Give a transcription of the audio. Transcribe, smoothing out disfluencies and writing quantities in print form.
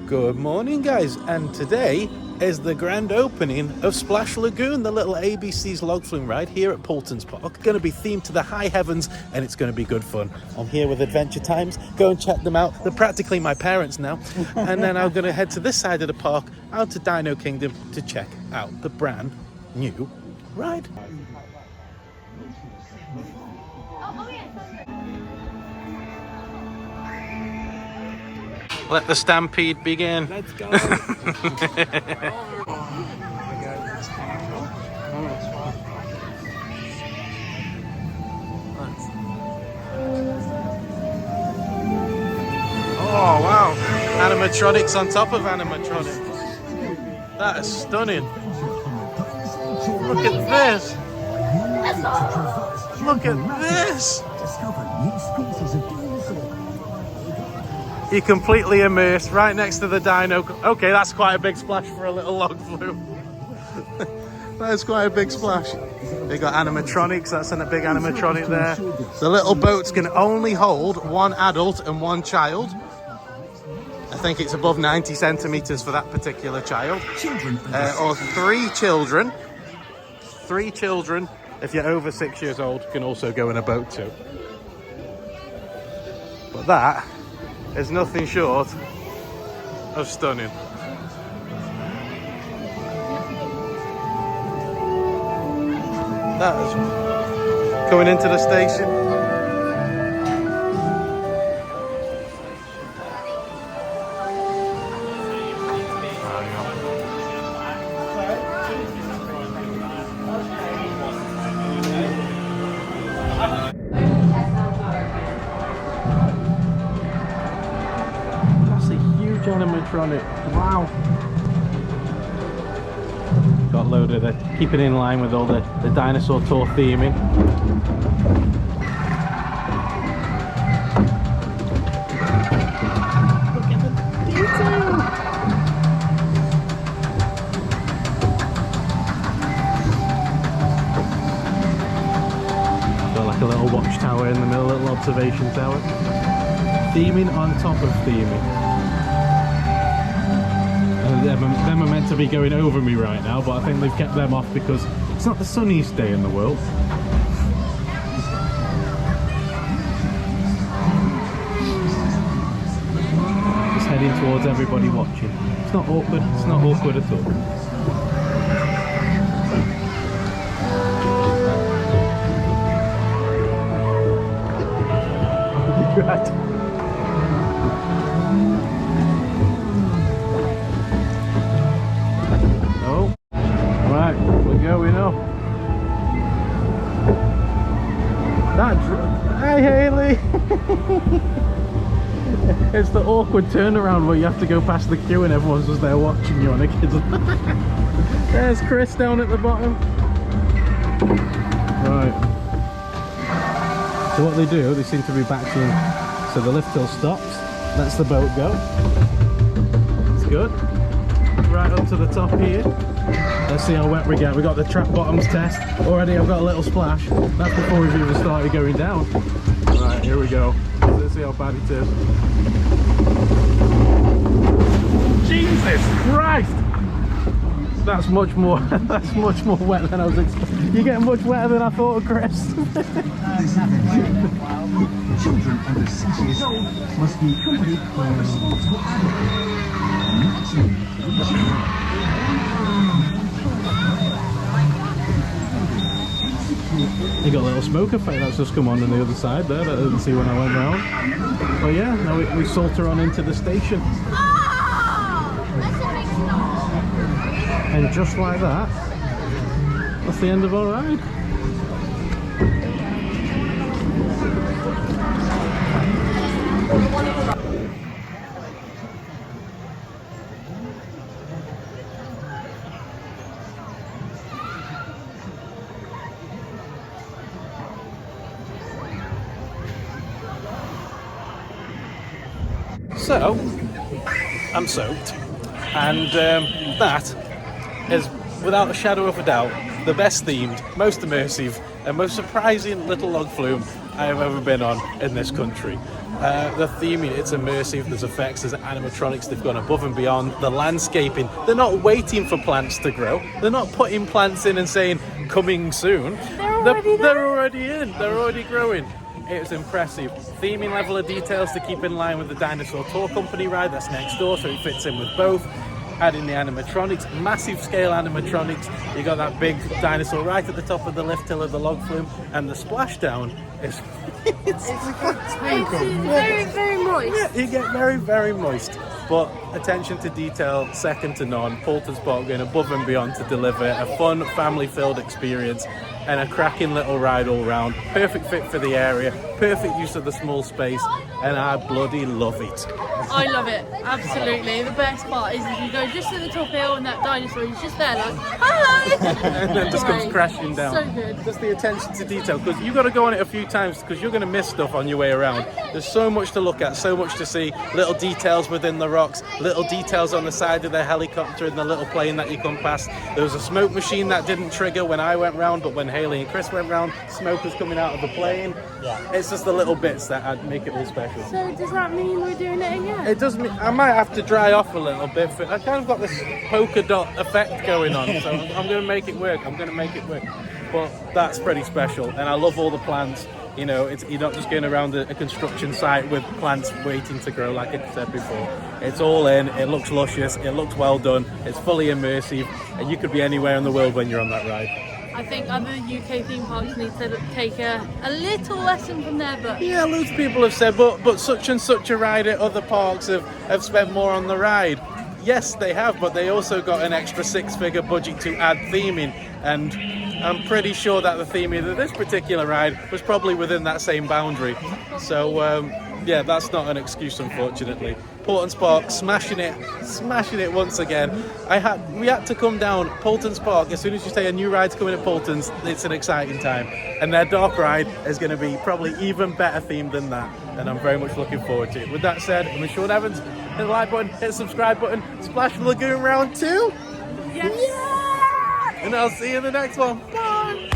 Good morning, guys, and today is the grand opening of Splash Lagoon, the little ABC's log flume ride here at Paultons Park. Going to be themed to the high heavens, and it's going to be good fun. I'm here with Adventure Times. Go and check them out. They're practically my parents now. And then I'm going to head to this side of the park, out to Dino Kingdom, to check out the brand new ride. Let the stampede begin. Let's go. Oh wow, animatronics on top of animatronics. That is stunning. Look at this. Look at this. You're completely immersed right next to the dino. Okay, that's quite a big splash for a little log flume. That is quite a big splash. They got animatronics, that's a big animatronic there. The little boats can only hold one adult and one child. I think it's above 90 centimeters for that particular child. Or three children. Three children, if you're over 6 years old, can also go in a boat too. But that is nothing short of stunning. That is coming into the station. Animatronic, wow. Got a load of the, keeping in line with all the dinosaur tour theming. Look at the detail. Got like a little watchtower in the middle, a little observation tower. Theming on top of theming. Them are meant to be going over me right now, but I think they've kept them off because it's not the sunniest day in the world. Just heading towards everybody watching. It's not awkward, it's not awkward at all. Right. Going up. Hi Haley! It's the awkward turnaround where you have to go past the queue and everyone's just there watching you on a kid's. There's Chris down at the bottom. Right. So what they do, they seem to be batching. So the lift hill stops, lets the boat go. It's good. Right up to the top here. Let's see how wet we get. We got the trap bottoms test. Already I've got a little splash. That's before we've even started going down. Right, here we go. Let's see how bad it is. Jesus Christ! That's much more wet than I was expecting. You get much wetter than I thought, Chris. Children under 6 years old must be accompanied by a responsible adult. You got a little smoke effect that's just come on the other side there that I didn't see when I went round. But yeah, now we saunter on into the station. And just like that, that's the end of our ride. So, I'm soaked, and that is, without a shadow of a doubt, the best themed, most immersive, and most surprising little log flume I have ever been on in this country. The theming, it's immersive, there's effects, there's animatronics, they've gone above and beyond. The landscaping, they're not waiting for plants to grow. They're not putting plants in and saying, coming soon. They're already in, they're already growing. It was impressive. Theming level of details to keep in line with the Dinosaur Tour Company ride that's next door, so it fits in with both. Adding the animatronics, massive scale animatronics. You got that big dinosaur right at the top of the lift hill of the log flume, and the splashdown is it's very moist. Yeah, you get very moist. But attention to detail, second to none. Paultons Park going above and beyond to deliver a fun, family-filled experience and a cracking little ride all round. Perfect fit for the area, perfect use of the small space, and I bloody love it. I love it, absolutely. The best part is if you go just to the top hill and that dinosaur is just there like, hi! And then just comes crashing down. So good. Just the attention to detail, because you've got to go on it a few times because you're going to miss stuff on your way around. There's so much to look at, so much to see. Little details within the rocks, little details on the side of the helicopter and the little plane that you come past. There was a smoke machine that didn't trigger when I went round, but when Haley and Chris went round, smoke was coming out of the plane. Yeah. It's just the little bits that make it all special. So does that mean we're doing it again? It does mean I might have to dry off a little bit. I kind of got this polka dot effect going on, so I'm going to make it work. But that's pretty special, and I love all the plants. You know, you're not just going around a construction site with plants waiting to grow, like I said before. It's all in, it looks luscious, it looks well done, it's fully immersive, and you could be anywhere in the world when you're on that ride. I think other UK theme parks need to take a little lesson from there, but... Yeah, loads of people have said, but such and such a ride at other parks have spent more on the ride. Yes, they have, but they also got an extra six-figure budget to add theming, and I'm pretty sure that the theming of this particular ride was probably within that same boundary. So, yeah, that's not an excuse, unfortunately. Paultons Park smashing it once again. We had to come down Paultons Park. As soon as you say a new ride's coming at Paultons, it's an exciting time. And their dark ride is going to be probably even better themed than that. And I'm very much looking forward to it. With that said, I'm Sean Evans. Hit the like button, hit the subscribe button. Splash Lagoon round 2. Yes. Yeah! And I'll see you in the next one. Bye.